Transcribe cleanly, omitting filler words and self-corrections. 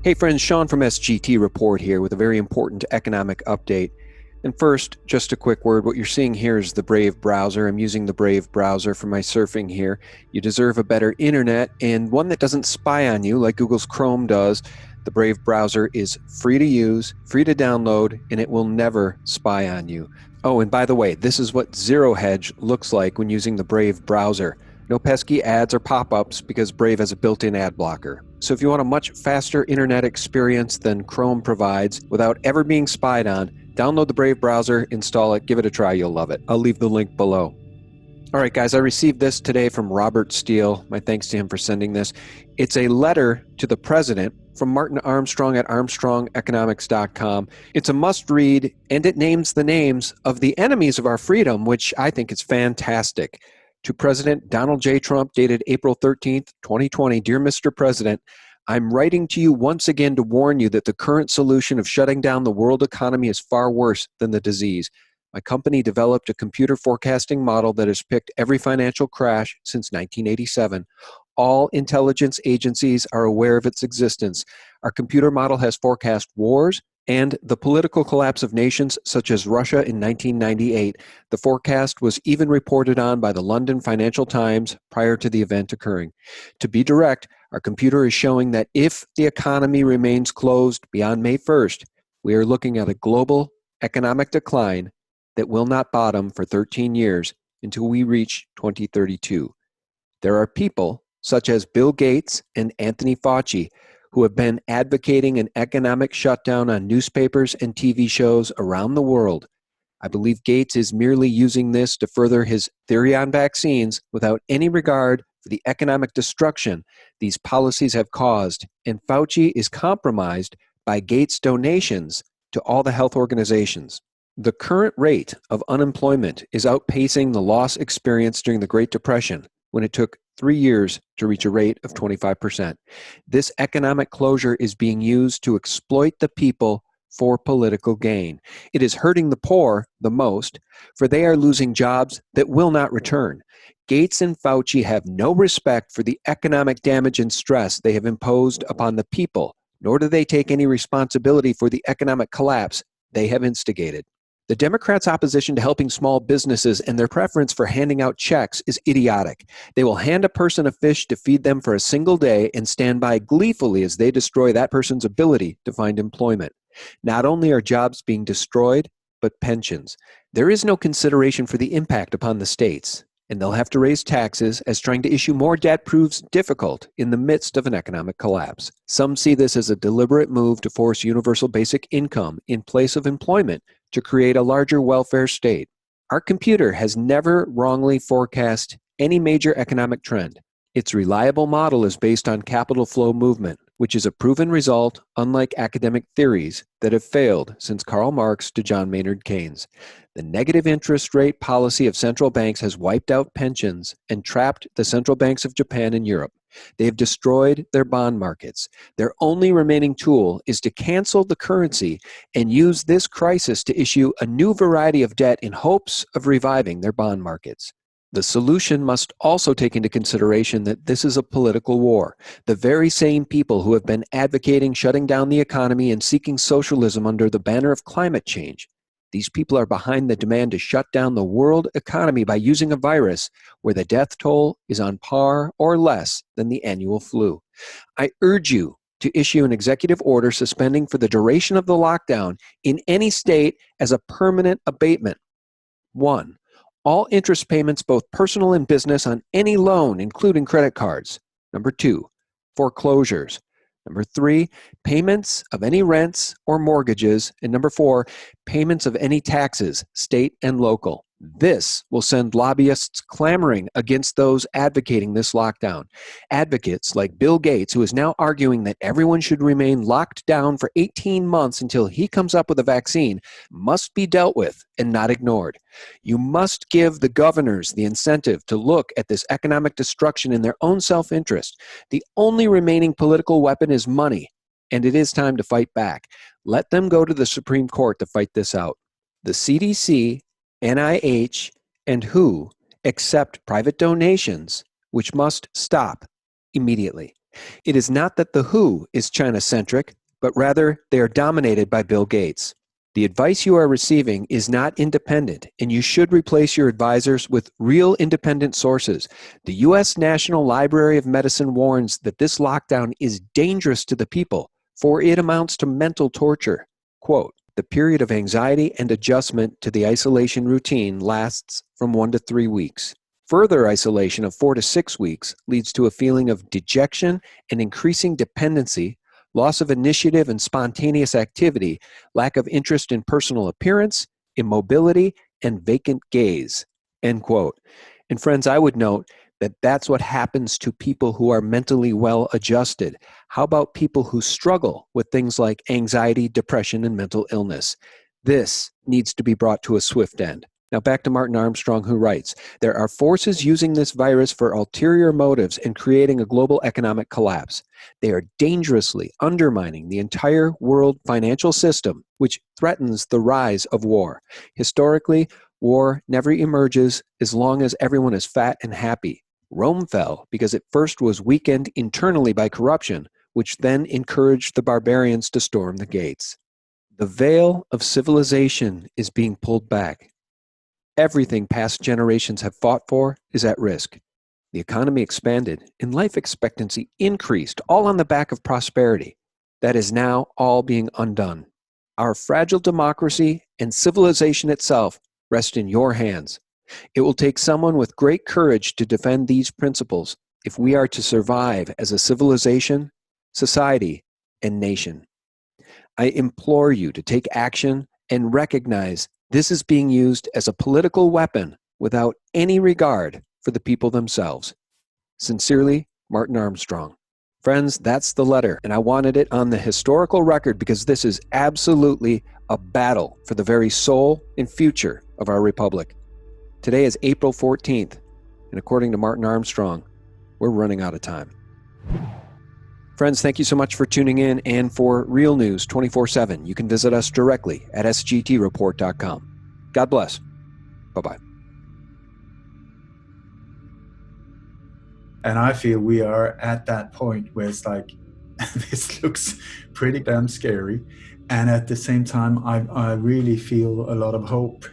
Hey friends, Sean from SGT Report here with a very important economic update. And first, just a quick word. What you're seeing here is the Brave browser. I'm using the Brave browser for my surfing here. You deserve a better internet and one that doesn't spy on you like Google's Chrome does. The Brave browser is free to use, free to download, and it will never spy on you. Oh, and by the way, this is what Zero Hedge looks like when using the Brave browser. No pesky ads or pop-ups because Brave has a built-in ad blocker. So if you want a much faster internet experience than Chrome provides without ever being spied on, download the Brave browser, install it, give it a try, you'll love it. I'll leave the link below. All right, guys, I received this today from Robert Steele. My thanks to him for sending this. It's a letter to the president from Martin Armstrong at armstrongeconomics.com. It's a must-read, and it names the names of the enemies of our freedom, which I think is fantastic. To President Donald J. Trump, dated April 13th, 2020, Dear Mr. President, I'm writing to you once again to warn you that the current solution of shutting down the world economy is far worse than the disease. My company developed a computer forecasting model that has picked every financial crash since 1987. All intelligence agencies are aware of its existence. Our computer model has forecast wars and the political collapse of nations such as Russia in 1998. The forecast was even reported on by the London Financial Times prior to the event occurring. To be direct, our computer is showing that if the economy remains closed beyond May 1st, we are looking at a global economic decline that will not bottom for 13 years until we reach 2032. There are people, such as Bill Gates and Anthony Fauci, who have been advocating an economic shutdown on newspapers and TV shows around the world. I believe Gates is merely using this to further his theory on vaccines without any regard for the economic destruction these policies have caused, and Fauci is compromised by Gates' donations to all the health organizations. The current rate of unemployment is outpacing the loss experienced during the Great Depression, when it took 3 years to reach a rate of 25%. This economic closure is being used to exploit the people for political gain. It is hurting the poor the most, for they are losing jobs that will not return. Gates and Fauci have no respect for the economic damage and stress they have imposed upon the people, nor do they take any responsibility for the economic collapse they have instigated. The Democrats' opposition to helping small businesses and their preference for handing out checks is idiotic. They will hand a person a fish to feed them for a single day and stand by gleefully as they destroy that person's ability to find employment. Not only are jobs being destroyed, but pensions. There is no consideration for the impact upon the states, and they'll have to raise taxes as trying to issue more debt proves difficult in the midst of an economic collapse. Some see this as a deliberate move to force universal basic income in place of employment to create a larger welfare state. Our computer has never wrongly forecast any major economic trend. Its reliable model is based on capital flow movement, which is a proven result, unlike academic theories that have failed since Karl Marx to John Maynard Keynes. The negative interest rate policy of central banks has wiped out pensions and trapped the central banks of Japan and Europe. They have destroyed their bond markets. Their only remaining tool is to cancel the currency and use this crisis to issue a new variety of debt in hopes of reviving their bond markets. The solution must also take into consideration that this is a political war. The very same people who have been advocating shutting down the economy and seeking socialism under the banner of climate change. These people are behind the demand to shut down the world economy by using a virus where the death toll is on par or less than the annual flu. I urge you to issue an executive order suspending for the duration of the lockdown in any state as a permanent abatement. 1. All interest payments, both personal and business, on any loan, including credit cards. 2. Foreclosures. 3, payments of any rents or mortgages. And 4, payments of any taxes, state and local. This will send lobbyists clamoring against those advocating this lockdown. Advocates like Bill Gates, who is now arguing that everyone should remain locked down for 18 months until he comes up with a vaccine, must be dealt with and not ignored. You must give the governors the incentive to look at this economic destruction in their own self-interest. The only remaining political weapon is money, and it is time to fight back. Let them go to the Supreme Court to fight this out. The CDC, NIH, and WHO accept private donations, which must stop immediately. It is not that the WHO is China-centric, but rather they are dominated by Bill Gates. The advice you are receiving is not independent, and you should replace your advisors with real independent sources. The U.S. National Library of Medicine warns that this lockdown is dangerous to the people, for it amounts to mental torture. Quote, the period of anxiety and adjustment to the isolation routine lasts from 1 to 3 weeks. Further isolation of 4 to 6 weeks leads to a feeling of dejection and increasing dependency, loss of initiative and spontaneous activity, lack of interest in personal appearance, immobility, and vacant gaze. End quote. And friends, I would note that that's what happens to people who are mentally well adjusted. How about people who struggle with things like anxiety, depression, and mental illness? This needs to be brought to a swift end. Now back to Martin Armstrong, who writes, there are forces using this virus for ulterior motives and creating a global economic collapse. They are dangerously undermining the entire world financial system, which threatens the rise of war. Historically, war never emerges as long as everyone is fat and happy. Rome fell because it first was weakened internally by corruption, which then encouraged the barbarians to storm the gates. The veil of civilization is being pulled back. Everything past generations have fought for is at risk. The economy expanded and life expectancy increased, all on the back of prosperity. That is now all being undone. Our fragile democracy and civilization itself rest in your hands. It will take someone with great courage to defend these principles if we are to survive as a civilization, society, and nation. I implore you to take action and recognize this is being used as a political weapon without any regard for the people themselves. Sincerely, Martin Armstrong. Friends, that's the letter, and I wanted it on the historical record because this is absolutely a battle for the very soul and future of our republic. Today is April 14th, and according to Martin Armstrong, we're running out of time. Friends, thank you so much for tuning in and for real news 24/7. You can visit us directly at sgtreport.com. God bless. Bye-bye. And I feel we are at that point where it's like, this looks pretty damn scary. And at the same time, I really feel a lot of hope